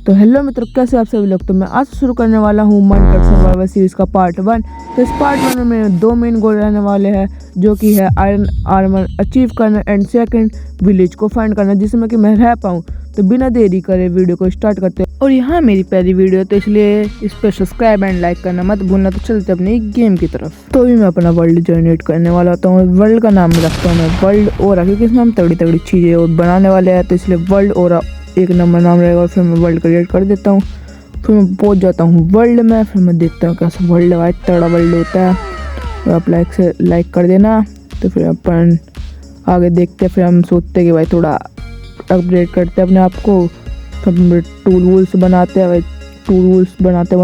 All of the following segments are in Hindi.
तो हेलो मित्रों, कैसे आप सभी लोग। तो मैं आज शुरू करने वाला हूँ माइनक्राफ्ट सर्वाइवल सीरीज का पार्ट 1। तो इस पार्ट 1 में मेरे दो मेन गोल रहने वाले हैं, जो कि है आयरन आर्मर अचीव करना एंड सेकंड विलेज को फाइंड करना जिसमें कि मैं रह पाऊँ। तो बिना देरी करे वीडियो को स्टार्ट करते हैं। और यहाँ मेरी पहली वीडियो, तो इसलिए इस पर सब्सक्राइब एंड लाइक करना मत भूलना। तो चलते अपनी गेम की तरफ। तो भी मैं अपना वर्ल्ड जनरेट करने वाला होता हूँ। वर्ल्ड का नाम रखता हूँ मैं वर्ल्ड ओरा, क्योंकि इसमें हम तगड़ी तगड़ी चीज़ें और बनाने वाले हैं, तो इसलिए वर्ल्ड ओरा एक नंबर नाम रहेगा। और फिर मैं वर्ल्ड क्रिएट कर देता हूँ। फिर मैं पहुँच जाता हूँ वर्ल्ड में। फिर मैं देखता हूँ कैसा वर्ल्ड है, तगड़ा वर्ल्ड होता है। तो आप लाइक कर देना। तो फिर अपन आगे देखते हैं। फिर हम सोचते हैं कि भाई थोड़ा अपग्रेड करते हैं अपने आप को। फिर टूल वूल्स बनाते हैं भाई। टूल वूल्स बनाते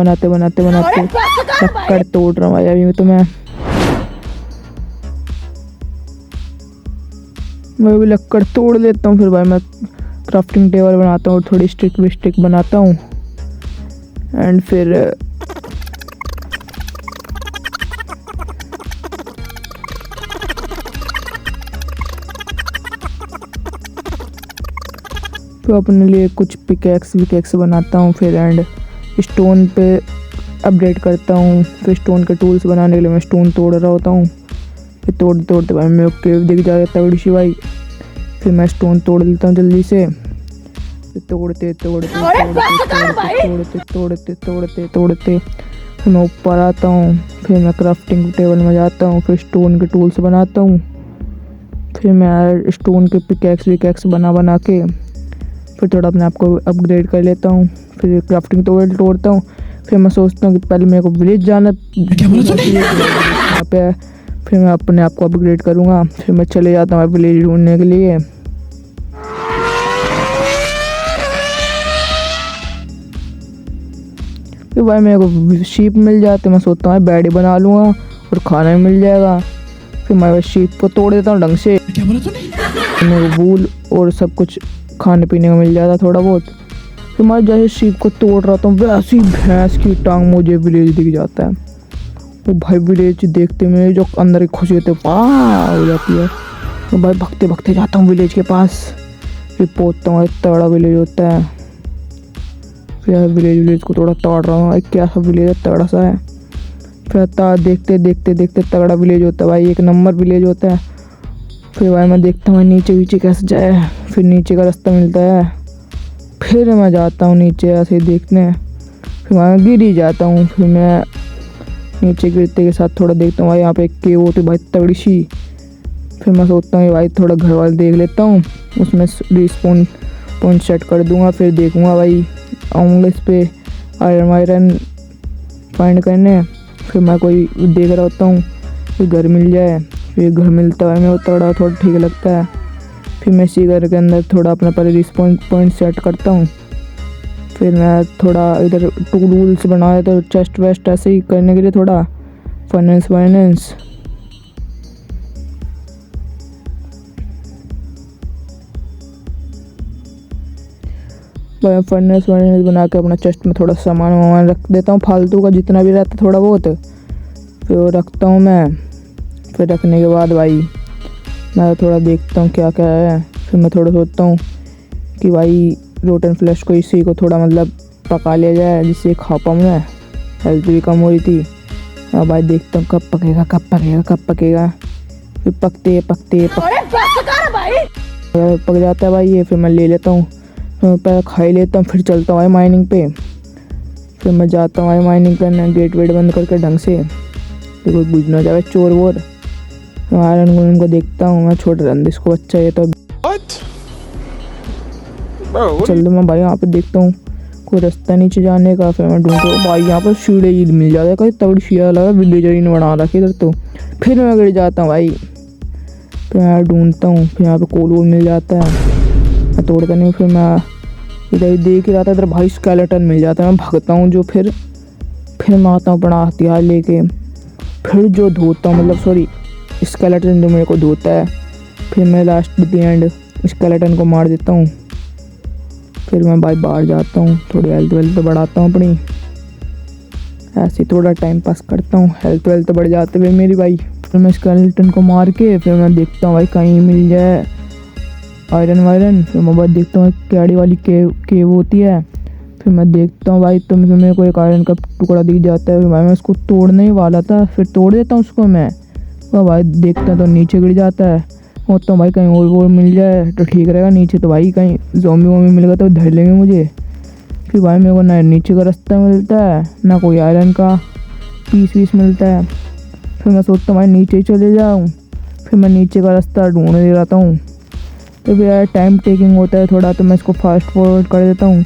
लक्कड़ तोड़ रहा हूँ भाई अभी तो मैं भी लक्कड़ तोड़ लेता हूँ। फिर भाई मैं क्राफ्टिंग टेबल बनाता हूँ, थोड़ी स्टिक बनाता हूँ। एंड फिर तो अपने लिए कुछ पिकैक्स बनाता हूँ। फिर एंड स्टोन पे अपडेट करता हूँ। फिर स्टोन के टूल्स बनाने के लिए मैं स्टोन तोड़ रहा होता हूँ। फिर तोड़ते भाई मेरे को केव दिख जाता है बड़ी सी भाई। फिर मैं स्टोन तोड़ लेता हूँ जल्दी से। तोड़ते फिर मैं ऊपर आता हूँ। फिर मैं क्राफ्टिंग टेबल में जाता हूँ। फिर स्टोन के टूल्स बनाता हूँ। फिर मैं स्टोन के पिकैक्स बना के फिर थोड़ा अपने आप को अपग्रेड कर लेता हूँ। फिर क्राफ्टिंग टेबल तोड़ता हूँ। फिर मैं सोचता हूँ कि पहले मेरे को विलेज जाना यहाँ पे। फिर मैं अपने आप को अपग्रेड करूँगा। फिर मैं चले जाता हूँ विलेज ढूंढने के लिए। फिर भाई मेरे को शीप मिल जाते। मैं सोचता हूँ बैडी बना लूँगा और खाना भी मिल जाएगा। फिर मैं शीप को तोड़ देता हूँ ढंग से। क्या बोला तूने? मेरे को वूल और सब कुछ खाने पीने को मिल जाता थोड़ा बहुत। फिर मैं जैसे शीप को तोड़ रहा था वैसे ही भैंस की टांग मुझे विलेज दिख जाता है। वो भाई विलेज देखते मेरे जो अंदर की खुशी होती है हो जाती है। तो भाई भगते जाता हूँ विलेज के पास। फिर पहुँचता हूँ, तगड़ा विलेज होता है। फिर विलेज को थोड़ा तोड़ रहा हूँ। क्या सा विलेज है, तगड़ा सा है। फिर देखते तगड़ा विलेज होता है भाई, एक नंबर विलेज होता है। फिर भाई मैं देखता हूँ नीचे कैसे जाए। फिर नीचे का रास्ता मिलता है। फिर मैं जाता हूँ नीचे ऐसे ही देखने। फिर मैं गिर ही जाता हूँ। फिर मैं नीचे गिरते के साथ थोड़ा देखता हूँ भाई यहाँ पे एक केव होती भाई तगड़ी सी। फिर मैं सोचता हूँ भाई थोड़ा घर वाले देख लेता हूँ, उसमें रिस्पॉन पॉइंट सेट कर दूँगा। फिर देखूँगा भाई आऊँगा इस पे आयरन फाइंड करने। फिर मैं कोई देख रहा होता हूँ, फिर घर मिल जाए। फिर घर मिलता है मेरे को तगड़ा थोड़ा ठीक लगता है। फिर मैं इसी घर के अंदर थोड़ा अपना पहले रिस्पॉन पॉइंट सेट करता हूँ। फिर मैं थोड़ा इधर टूल्स बनाया तो चेस्ट वेस्ट ऐसे ही करने के लिए थोड़ा फाइनेंस बना के अपना चेस्ट में थोड़ा सामान रख देता हूँ फालतू का जितना भी रहता थोड़ा बहुत। फिर वो रखता हूँ मैं। फिर रखने के बाद भाई मैं थोड़ा देखता हूँ क्या क्या है। फिर मैं थोड़ा सोचता हूँ कि भाई रोटन फ्लैश को इसी को थोड़ा मतलब पका लिया जाए जिससे खा पाऊँ मैं। हेल्थ भी कम हो रही थी। और भाई देखता हूँ कब पकेगा। फिर पकते पक जाता है भाई ये। फिर मैं ले लेता हूँ, पहले खा ही लेता हूँ। फिर चलता हूँ भाई माइनिंग पे। फिर मैं जाता हूँ भाई माइनिंग करने, गेट वेट बंद करके ढंग से, तो कोई बुझ ना जाए चोर वोर। आयरन को देखता हूँ मैं, छोटा रंदिस को अच्छा है तो चल मैं भाई यहाँ पे देखता हूँ कोई रास्ता नीचे जाने का। फिर मैं ढूंढता हूँ भाई यहाँ पर सीढ़े ईद मिल जाता है, कहीं तगड़ी सीढ़ा लगा विलेजर ही बना रखी इधर तो। फिर मैं गिर जाता हूँ भाई। फिर मैं ढूंढता हूँ, फिर यहाँ पे कोल वोल मिल जाता है, मैं तोड़ता नहीं। फिर मैं इधर देख ही रहा था, इधर भाई स्केलेटन मिल जाता है। मैं भागता हूँ जो फिर मैं आता हूँ अपना हथियार लेके। फिर जो धोता हूँ मतलब सॉरी स्केलेटन जो मेरे को धोता है। फिर मैं लास्ट द एंड स्केलेटन को मार देता हूँ। फिर मैं भाई बाहर जाता हूँ, थोड़ी हेल्थ वेल्थ बढ़ाता हूँ अपनी। ऐसे थोड़ा टाइम पास करता हूँ, हेल्थ वेल्थ बढ़ जाते हुए मेरी भाई। फिर मैं स्केलेटन को मार के फिर मैं देखता हूँ भाई कहीं मिल जाए आयरन वायरन। फिर मैं बाद देखता हूँ कैडी वाली केव होती है, फिर मैं देखता हूँ भाई, तो मेरे को एक आयरन का टुकड़ा दिख जाता है। फिर भाई मैं उसको तोड़ने ही वाला था, फिर तोड़ देता हूँ उसको मैं। तो भाई देखता तो नीचे गिर जाता है। होता हूँ भाई कहीं और मिल जाए तो ठीक रहेगा, नीचे तो भाई कहीं ज़ॉम्बी वॉम्बी मिल गया तो धर लेंगे मुझे। फिर भाई मेरे को ना नीचे का रास्ता मिलता है, ना कोई आयरन का पीस वीस मिलता है। फिर मैं सोचता हूँ भाई नीचे ही चले जाऊँ। फिर मैं नीचे का रास्ता ढूंढने रहता हूँ। तो फिर यार टाइम टेकिंग होता है थोड़ा, तो मैं इसको फास्ट फॉरवर्ड कर देता हूँ।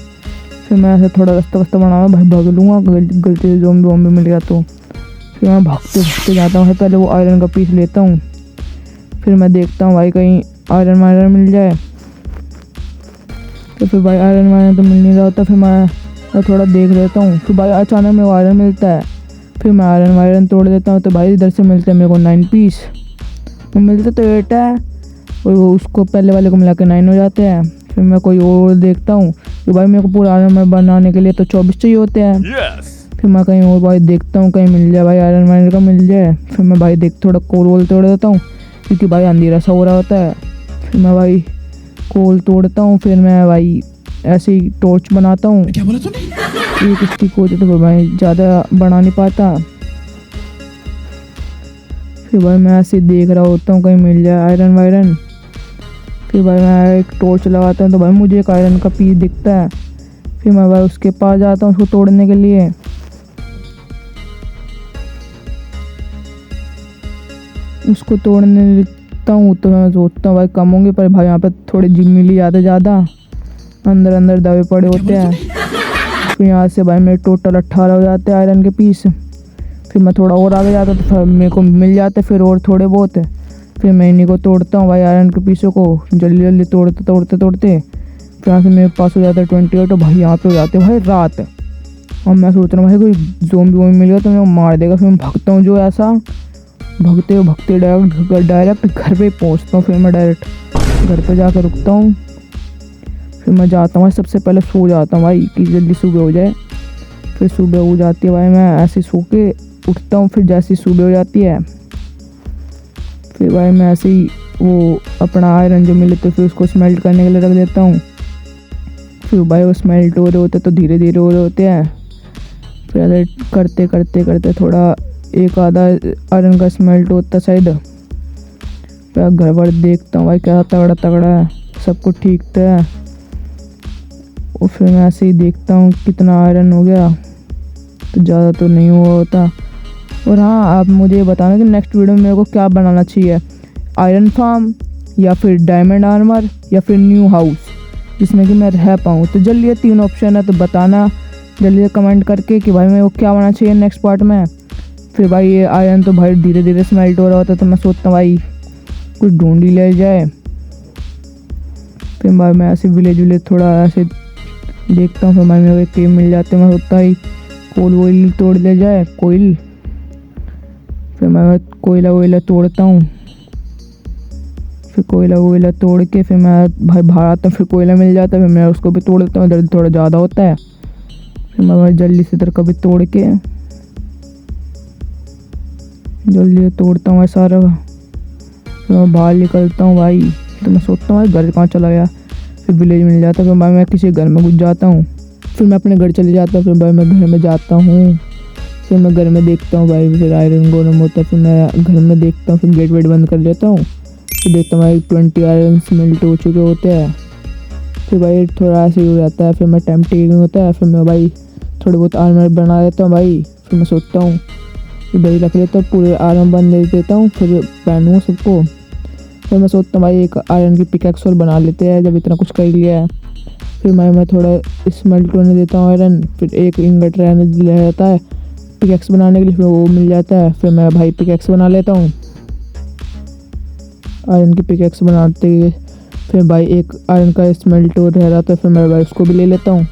फिर मैं ऐसे थोड़ा रास्ता वास्ता बनाऊँगा भाई, भाग लूँगा गलती से ज़ॉम्बी वॉम्बी मिल गया तो। फिर मैं भागते भागते जाता हूँ, पहले वो आयरन का पीस लेता हूँ। फिर मैं देखता हूँ भाई कहीं आयरन वायरन मिल जाए। तो फिर भाई आयरन वायरन तो मिल नहीं रहा होता। फिर मैं थोड़ा देख लेता हूँ। फिर भाई अचानक में वो आयरन मिलता है। फिर मैं आयरन वायरन तोड़ देता हूँ। तो भाई इधर से मिलता है मेरे को 9 पीस। वो मिलते तो 8 है, और वो उसको पहले वाले को मिला के 9 हो जाते हैं। फिर मैं कोई और देखता हूँ। तो भाई मेरे को पूरा आयरन बनाने के लिए तो 24 चाहिए होते हैं। फिर मैं कहीं और भाई देखता हूँ कहीं मिल जाए भाई आयरन वायरन का मिल जाए। फिर मैं भाई थोड़ा कोल वोल तोड़ देता हूँ, क्योंकि भाई अंधेरा सा हो रहा होता है। फिर मैं भाई कोल तोड़ता हूँ। फिर मैं भाई ऐसे ही टॉर्च बनाता हूँ। क्या बोला तूने? एक स्टिक होती तो भाई ज़्यादा बना नहीं पाता। फिर भाई मैं ऐसे ही देख रहा होता हूँ कहीं मिल जाए आयरन वायरन। फिर भाई मैं एक टॉर्च लगाता हूँ, तो भाई मुझे एक आयरन का पीस दिखता है। फिर मैं भाई उसके पास जाता हूँ उसको तोड़ने के लिए। उसको तोड़ने लगता हूँ तो मैं सोचता हूँ भाई कम होंगे, पर भाई यहाँ पे थोड़े जिम मिली जाते ज़्यादा, अंदर अंदर दबे पड़े होते हैं। फिर यहाँ से भाई मेरे टोटल 18 हो जाते हैं आयरन के पीस। फिर मैं थोड़ा और आगे जाता तो फिर मेरे को मिल जाते फिर और थोड़े बहुत। फिर मैं इन्हीं को तोड़ता हूँ भाई आयरन के पीसों को, जल्दी जल्दी तोड़ते तोड़ते तोड़ते। फिर यहाँ से मेरे पास हो जाता है 28। तो भाई यहाँ पे हो जाते भाई रात। और मैं सोच रहा हूँ भाई कोई ज़ॉम्बी वॉम्बी मिल गया तो मैं मार देगा। फिर मैं भागता हूँ जो ऐसा, भागते डायरेक्ट घर पे पहुँचता हूँ। फिर मैं डायरेक्ट घर पे जाकर रुकता हूँ। फिर मैं जाता हूँ सबसे पहले सो जाता हूँ भाई कि जल्दी सुबह हो जाए। फिर सुबह हो जाती है भाई, मैं ऐसे सो के उठता हूँ। फिर जैसी सुबह हो जाती है, फिर भाई मैं ऐसे ही वो अपना आयरन जो मिले तो फिर उसको स्मेल्ट करने के लिए रख देता हूँ। फिर भाई वो स्मेल्ट हो रहे होते तो धीरे धीरे हो रहे होते हैं। फिर ऐसे करते करते करते थोड़ा एक आधा आयरन का स्मेल्ट होता शायद। फिर घर पर देखता हूँ भाई क्या तगड़ा तगड़ा है, सब कुछ ठीक तो है। और फिर मैं ऐसे ही देखता हूँ कितना आयरन हो गया, तो ज़्यादा तो नहीं हुआ होता। और हाँ, आप मुझे बताना कि नेक्स्ट वीडियो में मेरे को क्या बनाना चाहिए, आयरन फार्म या फिर डायमंड आर्मर या फिर न्यू हाउस जिसमें कि मैं रह पाऊँ। तो जल्दी ये 3 ऑप्शन है, तो बताना जल्दी कमेंट करके कि भाई मेरे को क्या बनाना चाहिए नेक्स्ट पार्ट में। फिर भाई ये आयरन तो भाई धीरे धीरे स्मेल्ट हो रहा होता है, तो मैं सोचता हूँ भाई कुछ ढूंढ ही ले जाए। फिर भाई मैं ऐसे विलेज थोड़ा ऐसे देखता हूँ। फिर भाई मेरे को केव मिल जाते हैं, मैं सोचता ही कोल वोइल तोड़ ले जाए कोयल। फिर मैं कोयला वोयला तोड़ता हूँ। फिर कोयला वोयला तोड़ के फिर मैं भाई बाहर आता हूँ। फिर कोयला मिल जाता है, फिर मैं उसको भी तोड़ देता हूँ, इधर थोड़ा ज़्यादा होता है। फिर मैं भाई जल्दी से इधर कभी तोड़ के जल्दी तोड़ता हूँ सारा। फिर मैं बाहर निकलता हूँ भाई, तो मैं सोचता हूँ भाई घर कहाँ चला गया। फिर विलेज मिल जाता है, फिर भाई मैं किसी घर में घुस जाता हूँ। फिर मैं अपने घर चले जाता हूँ। फिर भाई मैं घर में जाता हूँ। फिर मैं घर में देखता हूँ भाई, फिर आयरन गोलम होता है। फिर मैं घर में देखता हूँ, फिर गेट वेट बंद कर लेता हूँ। फिर देखता हूँ भाई 20 आयरन मेल्ट हो चुके होते हैं। फिर भाई थोड़ा ऐसे ही हो जाता है। फिर मैं टाइम टेकिंग होता है। फिर मैं भाई थोड़े बहुत आर्मर बना लेता हूँ भाई। फिर मैं सोचता हूँ इधर ही रख लेता हूँ, पूरे आर्मर बन ले देता हूँ, फिर पहनूँगा सबको। फिर मैं सोचता हूँ भाई एक आयरन की पिकैक्स और बना लेते हैं जब इतना कुछ कर लिया है। फिर मैं थोड़ा स्मेल्ट होने देता हूँ आयरन। फिर एक इंगट रहने जाता है पिकैक्स बनाने के लिए, फिर वो मिल जाता है। फिर मैं भाई पिकैक्स बना लेता हूँ, आयरन की पिकैक्स बनाते ही। फिर भाई एक आयरन का स्मेल्ट हो रह रहा था, फिर मैं भाई उसको भी ले लेता हूँ।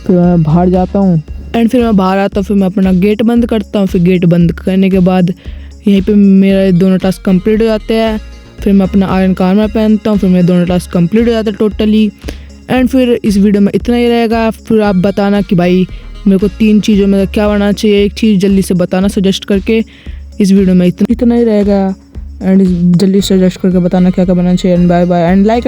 फिर मैं बाहर जाता हूँ एंड फिर मैं बाहर आता हूँ। फिर मैं अपना गेट बंद करता हूँ। फिर गेट बंद करने के बाद यहीं पे मेरा दोनों टास्क कंप्लीट हो जाते हैं। फिर मैं अपना आयरन का आर्मर पहनता हूँ। फिर मेरे दोनों टास्क कंप्लीट हो जाते हैं टोटली। एंड फिर इस वीडियो में इतना ही रहेगा। फिर आप बताना कि भाई मेरे को 3 चीज़ों में क्या बनाना चाहिए, एक चीज़ जल्दी से बताना सजेस्ट करके। इस वीडियो में इतना ही रहेगा एंड जल्दी सजेस्ट करके बताना क्या क्या बनाना चाहिए। And bye bye and like